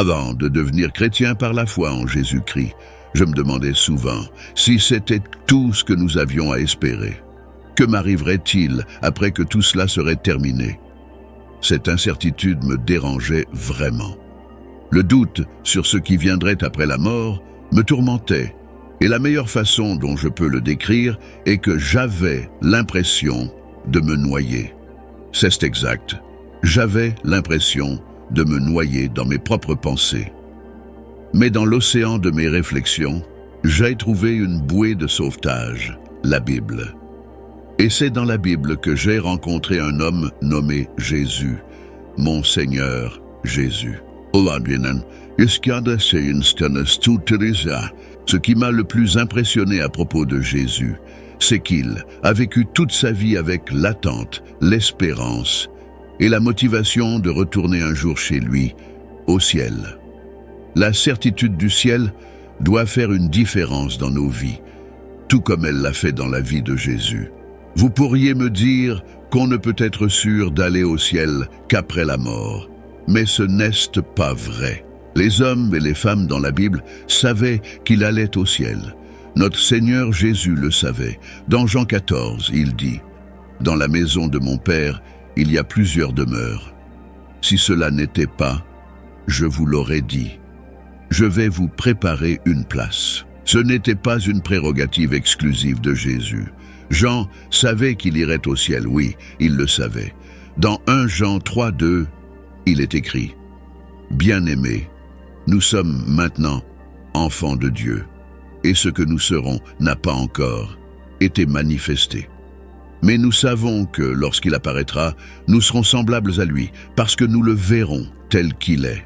Avant de devenir chrétien par la foi en Jésus-Christ, je me demandais souvent si c'était tout ce que nous avions à espérer. Que m'arriverait-il après que tout cela serait terminé? Cette incertitude me dérangeait vraiment. Le doute sur ce qui viendrait après la mort me tourmentait, et la meilleure façon dont je peux le décrire est que j'avais l'impression de me noyer. C'est exact, j'avais l'impression de me noyer dans mes propres pensées. Mais dans l'océan de mes réflexions, j'ai trouvé une bouée de sauvetage, la Bible. Et c'est dans la Bible que j'ai rencontré un homme nommé Jésus, mon Seigneur Jésus. Ce qui m'a le plus impressionné à propos de Jésus, c'est qu'il a vécu toute sa vie avec l'attente, l'espérance et la motivation de retourner un jour chez lui, au ciel. La certitude du ciel doit faire une différence dans nos vies, tout comme elle l'a fait dans la vie de Jésus. Vous pourriez me dire qu'on ne peut être sûr d'aller au ciel qu'après la mort, mais ce n'est pas vrai. Les hommes et les femmes dans la Bible savaient qu'il allait au ciel. Notre Seigneur Jésus le savait. Dans Jean 14, il dit « Dans la maison de mon Père, il y a plusieurs demeures. Si cela n'était pas, je vous l'aurais dit. Je vais vous préparer une place. » Ce n'était pas une prérogative exclusive de Jésus. Jean savait qu'il irait au ciel, oui, il le savait. Dans 1 Jean 3:2, il est écrit « Bien-aimés, nous sommes maintenant enfants de Dieu, et ce que nous serons n'a pas encore été manifesté. Mais nous savons que lorsqu'il apparaîtra, nous serons semblables à lui, parce que nous le verrons tel qu'il est. »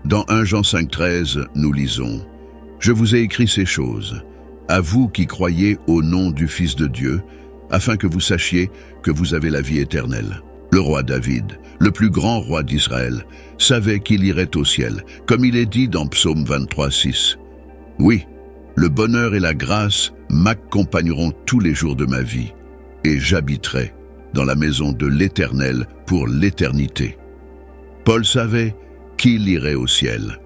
Dans 1 Jean 5:13, nous lisons « Je vous ai écrit ces choses, à vous qui croyez au nom du Fils de Dieu, afin que vous sachiez que vous avez la vie éternelle. » Le roi David, le plus grand roi d'Israël, savait qu'il irait au ciel, comme il est dit dans Psaume 23:6. « Oui, le bonheur et la grâce m'accompagneront tous les jours de ma vie, et j'habiterai dans la maison de l'Éternel pour l'éternité. » Paul savait qu'il irait au ciel.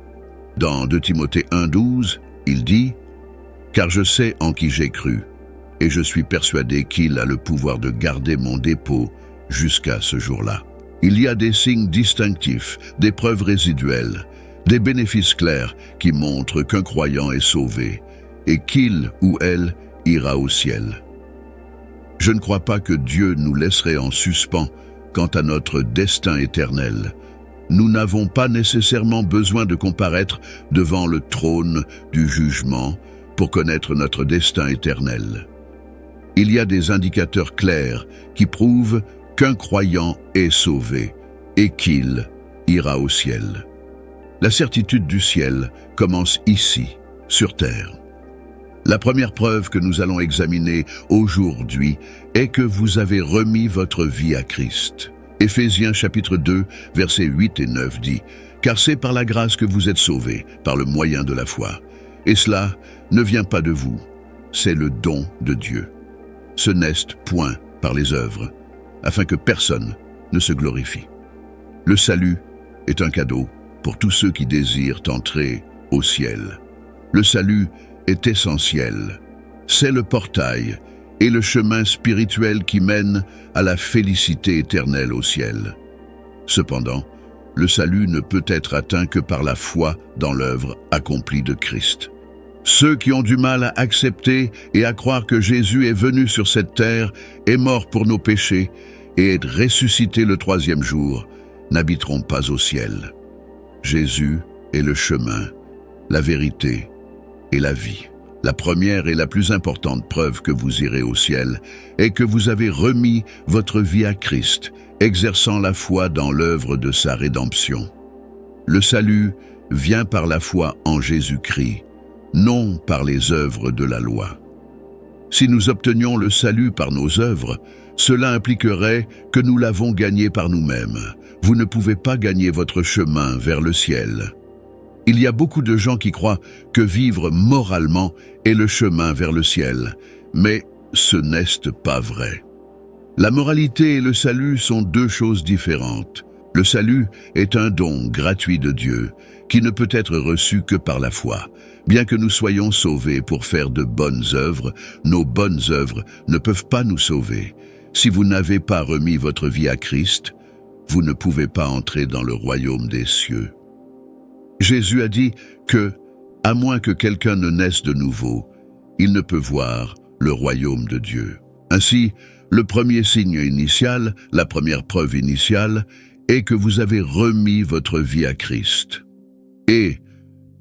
Dans 2 Timothée 1:12, il dit « Car je sais en qui j'ai cru, et je suis persuadé qu'il a le pouvoir de garder mon dépôt jusqu'à ce jour-là. » Il y a des signes distinctifs, des preuves résiduelles, des bénéfices clairs qui montrent qu'un croyant est sauvé et qu'il ou elle ira au ciel. Je ne crois pas que Dieu nous laisserait en suspens quant à notre destin éternel. Nous n'avons pas nécessairement besoin de comparaître devant le trône du jugement pour connaître notre destin éternel. Il y a des indicateurs clairs qui prouvent qu'un croyant est sauvé et qu'il ira au ciel. La certitude du ciel commence ici, sur terre. La première preuve que nous allons examiner aujourd'hui est que vous avez remis votre vie à Christ. Éphésiens chapitre 2, versets 8 et 9 dit « Car c'est par la grâce que vous êtes sauvés, par le moyen de la foi. Et cela ne vient pas de vous, c'est le don de Dieu. Ce n'est point par les œuvres, afin que personne ne se glorifie. » Le salut est un cadeau pour tous ceux qui désirent entrer au ciel. Le salut est essentiel. C'est le portail et le chemin spirituel qui mène à la félicité éternelle au ciel. Cependant, le salut ne peut être atteint que par la foi dans l'œuvre accomplie de Christ. Ceux qui ont du mal à accepter et à croire que Jésus est venu sur cette terre, est mort pour nos péchés et est ressuscité le 3e jour, n'habiteront pas au ciel. Jésus est le chemin, la vérité et la vie. La première et la plus importante preuve que vous irez au ciel est que vous avez remis votre vie à Christ, exerçant la foi dans l'œuvre de sa rédemption. Le salut vient par la foi en Jésus-Christ, non par les œuvres de la loi. Si nous obtenions le salut par nos œuvres, cela impliquerait que nous l'avons gagné par nous-mêmes. Vous ne pouvez pas gagner votre chemin vers le ciel. Il y a beaucoup de gens qui croient que vivre moralement est le chemin vers le ciel, mais ce n'est pas vrai. La moralité et le salut sont deux choses différentes. Le salut est un don gratuit de Dieu qui ne peut être reçu que par la foi. Bien que nous soyons sauvés pour faire de bonnes œuvres, nos bonnes œuvres ne peuvent pas nous sauver. Si vous n'avez pas remis votre vie à Christ, vous ne pouvez pas entrer dans le royaume des cieux. Jésus a dit que, à moins que quelqu'un ne naisse de nouveau, il ne peut voir le royaume de Dieu. Ainsi, le premier signe initial, la première preuve initiale, est que vous avez remis votre vie à Christ. Et,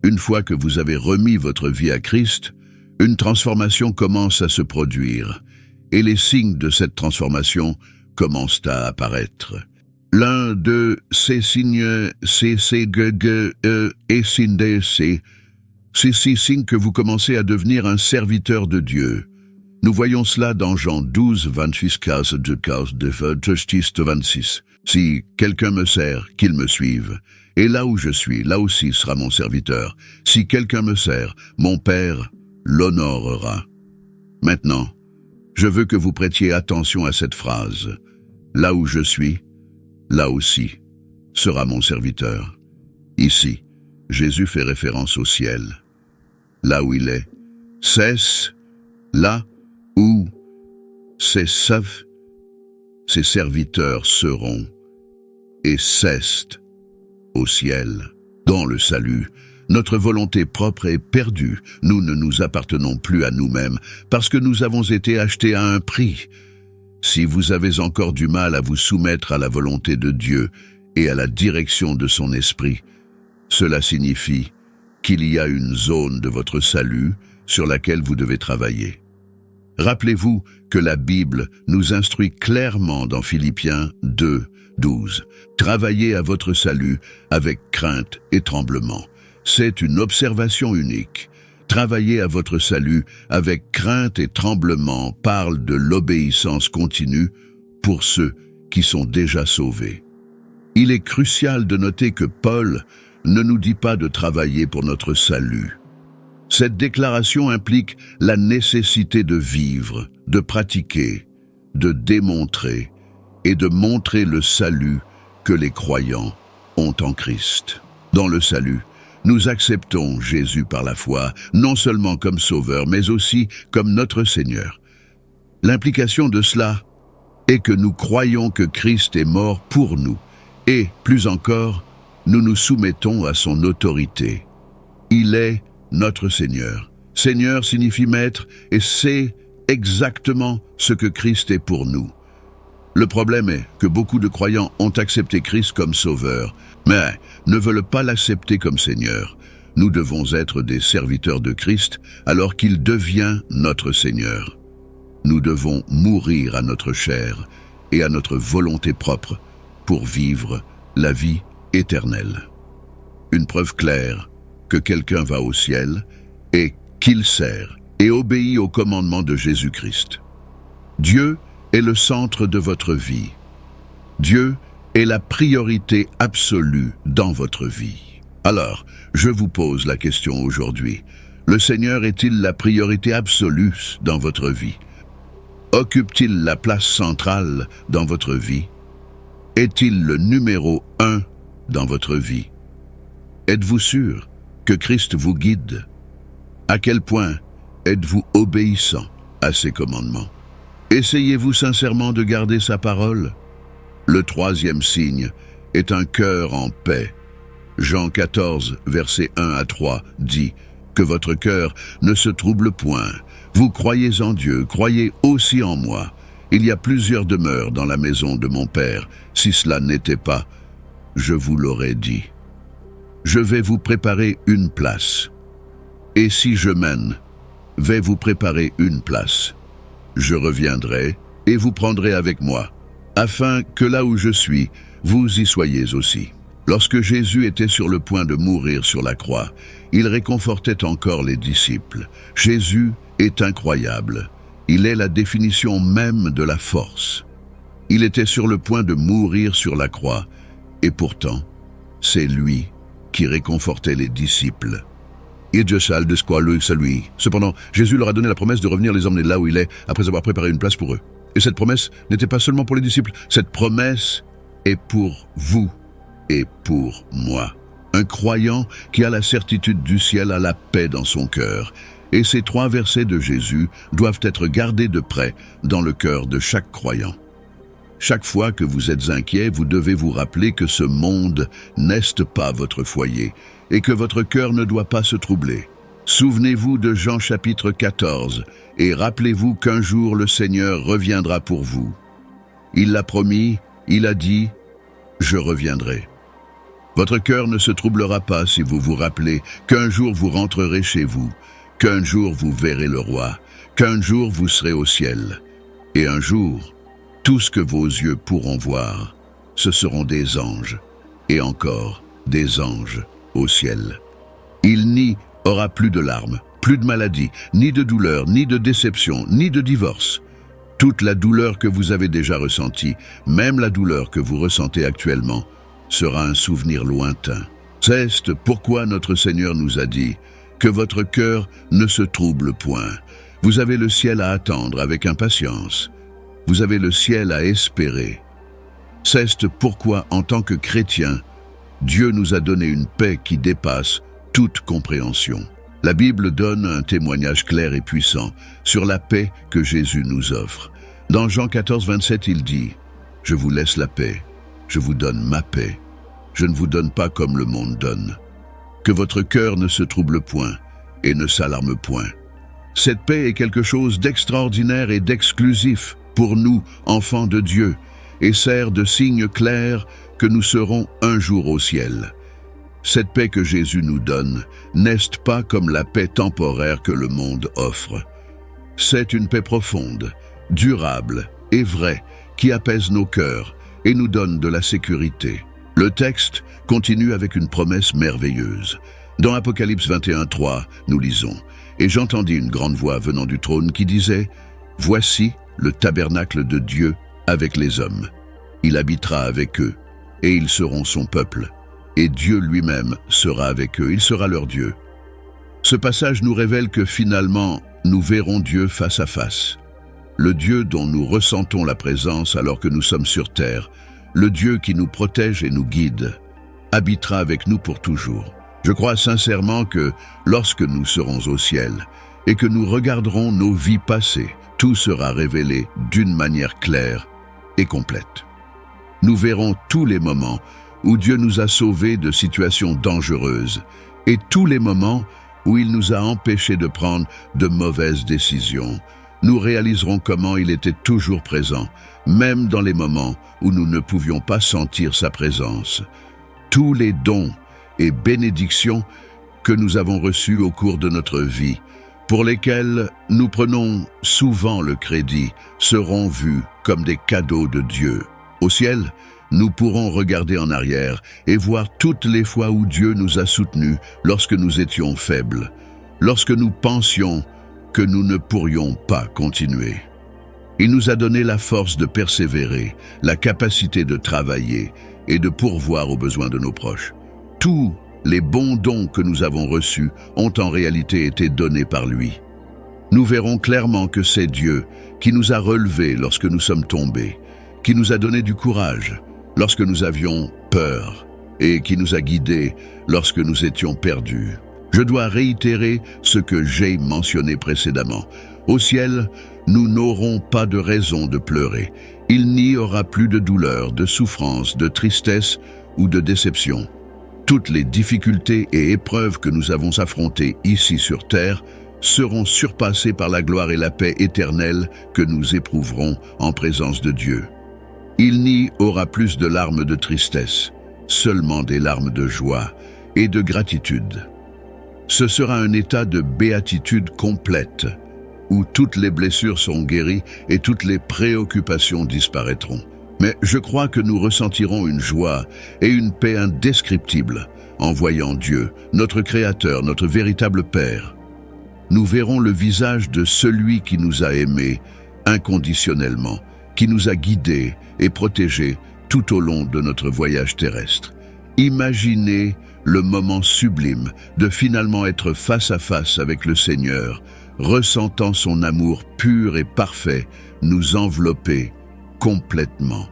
une fois que vous avez remis votre vie à Christ, une transformation commence à se produire, et les signes de cette transformation commencent à apparaître. L'un de ces signes, c'est ces signes que vous commencez à devenir un serviteur de Dieu. Nous voyons cela dans Jean 12, 26, 26. Si quelqu'un me sert, qu'il me suive. Et là où je suis, là aussi sera mon serviteur. Si quelqu'un me sert, mon Père l'honorera. Maintenant, je veux que vous prêtiez attention à cette phrase. Là où je suis, là aussi sera mon serviteur. Ici, Jésus fait référence au ciel. Là où il est, cesse, là où ses serviteurs seront, et cessent au ciel. Dans le salut, notre volonté propre est perdue. Nous ne nous appartenons plus à nous-mêmes parce que nous avons été achetés à un prix. Si vous avez encore du mal à vous soumettre à la volonté de Dieu et à la direction de son esprit, cela signifie qu'il y a une zone de votre salut sur laquelle vous devez travailler. Rappelez-vous que la Bible nous instruit clairement dans Philippiens 2, 12. Travaillez à votre salut avec crainte et tremblement. C'est une observation unique. Travailler à votre salut avec crainte et tremblement parle de l'obéissance continue pour ceux qui sont déjà sauvés. Il est crucial de noter que Paul ne nous dit pas de travailler pour notre salut. Cette déclaration implique la nécessité de vivre, de pratiquer, de démontrer et de montrer le salut que les croyants ont en Christ. Dans le salut, nous acceptons Jésus par la foi, non seulement comme Sauveur, mais aussi comme notre Seigneur. L'implication de cela est que nous croyons que Christ est mort pour nous, et, plus encore, nous nous soumettons à son autorité. Il est notre Seigneur. Seigneur signifie maître, et c'est exactement ce que Christ est pour nous. Le problème est que beaucoup de croyants ont accepté Christ comme Sauveur, mais ne veulent pas l'accepter comme Seigneur. Nous devons être des serviteurs de Christ alors qu'il devient notre Seigneur. Nous devons mourir à notre chair et à notre volonté propre pour vivre la vie éternelle. Une preuve claire que quelqu'un va au ciel est qu'il sert et obéit au commandement de Jésus-Christ. Dieu est le centre de votre vie. Dieu est la priorité absolue dans votre vie. Alors, je vous pose la question aujourd'hui. Le Seigneur est-il la priorité absolue dans votre vie? Occupe-t-il la place centrale dans votre vie? Est-il le numéro 1 dans votre vie? Êtes-vous sûr que Christ vous guide? À quel point êtes-vous obéissant à ses commandements? Essayez-vous sincèrement de garder sa parole? Le troisième signe est un cœur en paix. Jean 14, versets 1 à 3 dit que votre cœur ne se trouble point. Vous croyez en Dieu, croyez aussi en moi. Il y a plusieurs demeures dans la maison de mon Père. Si cela n'était pas, je vous l'aurais dit. Je vais vous préparer une place. Et si je mène, vais vous préparer une place. Je reviendrai et vous prendrez avec moi, afin que là où je suis, vous y soyez aussi. Lorsque Jésus était sur le point de mourir sur la croix, il réconfortait encore les disciples. Jésus est incroyable. Il est la définition même de la force. Il était sur le point de mourir sur la croix, et pourtant, c'est lui qui réconfortait les disciples. Cependant, Jésus leur a donné la promesse de revenir les emmener là où il est, après avoir préparé une place pour eux. Et cette promesse n'était pas seulement pour les disciples, cette promesse est pour vous et pour moi. Un croyant qui a la certitude du ciel a la paix dans son cœur. Et ces 3 versets de Jésus doivent être gardés de près dans le cœur de chaque croyant. Chaque fois que vous êtes inquiet, vous devez vous rappeler que ce monde n'est pas votre foyer et que votre cœur ne doit pas se troubler. Souvenez-vous de Jean chapitre 14 et rappelez-vous qu'un jour le Seigneur reviendra pour vous. Il l'a promis, il a dit « Je reviendrai ». Votre cœur ne se troublera pas si vous vous rappelez qu'un jour vous rentrerez chez vous, qu'un jour vous verrez le roi, qu'un jour vous serez au ciel. Et un jour, tout ce que vos yeux pourront voir, ce seront des anges, et encore des anges au ciel. Il n'y aura plus de larmes, plus de maladie, ni de douleur, ni de déception, ni de divorce. Toute la douleur que vous avez déjà ressentie, même la douleur que vous ressentez actuellement, sera un souvenir lointain. C'est pourquoi notre Seigneur nous a dit que votre cœur ne se trouble point. Vous avez le ciel à attendre avec impatience. Vous avez le ciel à espérer. C'est pourquoi, en tant que chrétiens, Dieu nous a donné une paix qui dépasse toute compréhension. La Bible donne un témoignage clair et puissant sur la paix que Jésus nous offre. Dans Jean 14, 27, il dit « Je vous laisse la paix, je vous donne ma paix. Je ne vous donne pas comme le monde donne. Que votre cœur ne se trouble point et ne s'alarme point. » Cette paix est quelque chose d'extraordinaire et d'exclusif pour nous, enfants de Dieu, et sert de signe clair que nous serons un jour au ciel. Cette paix que Jésus nous donne n'est pas comme la paix temporaire que le monde offre. C'est une paix profonde, durable et vraie qui apaise nos cœurs et nous donne de la sécurité. Le texte continue avec une promesse merveilleuse. Dans Apocalypse 21:3, nous lisons « Et j'entendis une grande voix venant du trône qui disait « Voici le tabernacle de Dieu avec les hommes. Il habitera avec eux, et ils seront son peuple. Et Dieu lui-même sera avec eux, il sera leur Dieu. » Ce passage nous révèle que finalement, nous verrons Dieu face à face. Le Dieu dont nous ressentons la présence alors que nous sommes sur terre, le Dieu qui nous protège et nous guide, habitera avec nous pour toujours. Je crois sincèrement que lorsque nous serons au ciel et que nous regarderons nos vies passées, tout sera révélé d'une manière claire et complète. Nous verrons tous les moments où Dieu nous a sauvés de situations dangereuses et tous les moments où il nous a empêchés de prendre de mauvaises décisions. Nous réaliserons comment il était toujours présent, même dans les moments où nous ne pouvions pas sentir sa présence. Tous les dons et bénédictions que nous avons reçus au cours de notre vie, pour lesquels nous prenons souvent le crédit, seront vus comme des cadeaux de Dieu. Au ciel, nous pourrons regarder en arrière et voir toutes les fois où Dieu nous a soutenus lorsque nous étions faibles, lorsque nous pensions que nous ne pourrions pas continuer. Il nous a donné la force de persévérer, la capacité de travailler et de pourvoir aux besoins de nos proches. Tous les bons dons que nous avons reçus ont en réalité été donnés par lui. Nous verrons clairement que c'est Dieu qui nous a relevés lorsque nous sommes tombés, qui nous a donné du courage lorsque nous avions peur et qui nous a guidés lorsque nous étions perdus. Je dois réitérer ce que j'ai mentionné précédemment. Au ciel, nous n'aurons pas de raison de pleurer. Il n'y aura plus de douleur, de souffrance, de tristesse ou de déception. Toutes les difficultés et épreuves que nous avons affrontées ici sur terre seront surpassées par la gloire et la paix éternelle que nous éprouverons en présence de Dieu. Il n'y aura plus de larmes de tristesse, seulement des larmes de joie et de gratitude. Ce sera un état de béatitude complète, où toutes les blessures sont guéries et toutes les préoccupations disparaîtront. Mais je crois que nous ressentirons une joie et une paix indescriptibles en voyant Dieu, notre Créateur, notre véritable Père. Nous verrons le visage de celui qui nous a aimés inconditionnellement, qui nous a guidés et protégés tout au long de notre voyage terrestre. Imaginez le moment sublime de finalement être face à face avec le Seigneur, ressentant son amour pur et parfait nous envelopper complètement.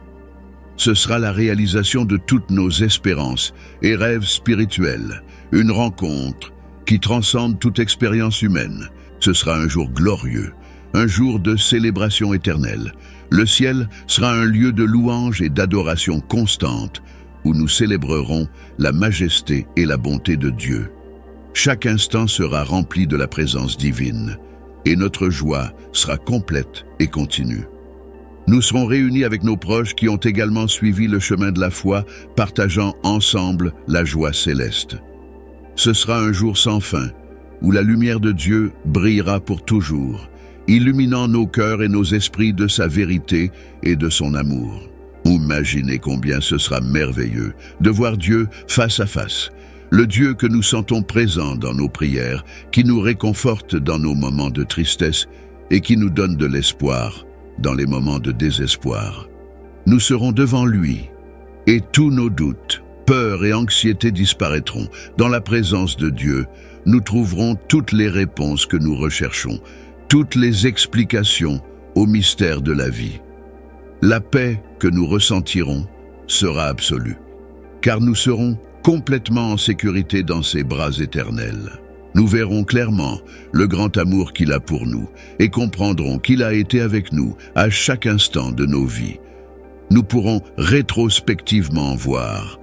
Ce sera la réalisation de toutes nos espérances et rêves spirituels, une rencontre qui transcende toute expérience humaine. Ce sera un jour glorieux, un jour de célébration éternelle. Le ciel sera un lieu de louange et d'adoration constante, où nous célébrerons la majesté et la bonté de Dieu. Chaque instant sera rempli de la présence divine, et notre joie sera complète et continue. Nous serons réunis avec nos proches qui ont également suivi le chemin de la foi, partageant ensemble la joie céleste. Ce sera un jour sans fin, où la lumière de Dieu brillera pour toujours, illuminant nos cœurs et nos esprits de sa vérité et de son amour. Imaginez combien ce sera merveilleux de voir Dieu face à face, le Dieu que nous sentons présent dans nos prières, qui nous réconforte dans nos moments de tristesse et qui nous donne de l'espoir dans les moments de désespoir. Nous serons devant lui, et tous nos doutes, peurs et anxiétés disparaîtront. Dans la présence de Dieu, nous trouverons toutes les réponses que nous recherchons, toutes les explications au mystère de la vie. La paix que nous ressentirons sera absolue, car nous serons complètement en sécurité dans ses bras éternels. Nous verrons clairement le grand amour qu'il a pour nous et comprendrons qu'il a été avec nous à chaque instant de nos vies. Nous pourrons rétrospectivement voir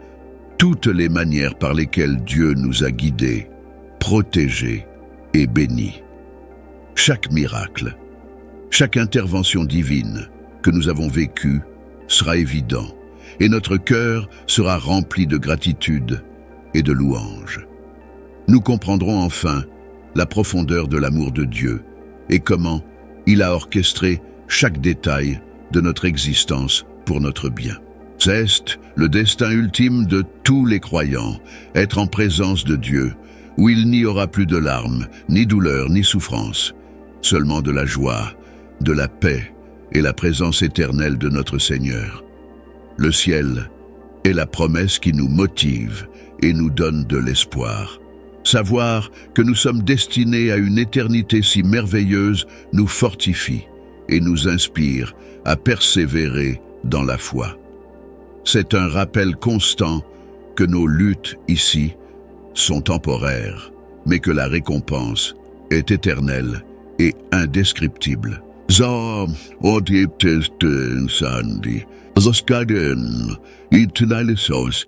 toutes les manières par lesquelles Dieu nous a guidés, protégés et bénis. Chaque miracle, chaque intervention divine que nous avons vécue sera évident et notre cœur sera rempli de gratitude et de louange. Nous comprendrons enfin la profondeur de l'amour de Dieu et comment il a orchestré chaque détail de notre existence pour notre bien. C'est le destin ultime de tous les croyants, être en présence de Dieu, où il n'y aura plus de larmes, ni douleur, ni souffrance, seulement de la joie, de la paix et la présence éternelle de notre Seigneur. Le ciel est la promesse qui nous motive et nous donne de l'espoir. Savoir que nous sommes destinés à une éternité si merveilleuse nous fortifie et nous inspire à persévérer dans la foi. C'est un rappel constant que nos luttes ici sont temporaires, mais que la récompense est éternelle et indescriptible. So, Sandi, Zoskaden, Italisos,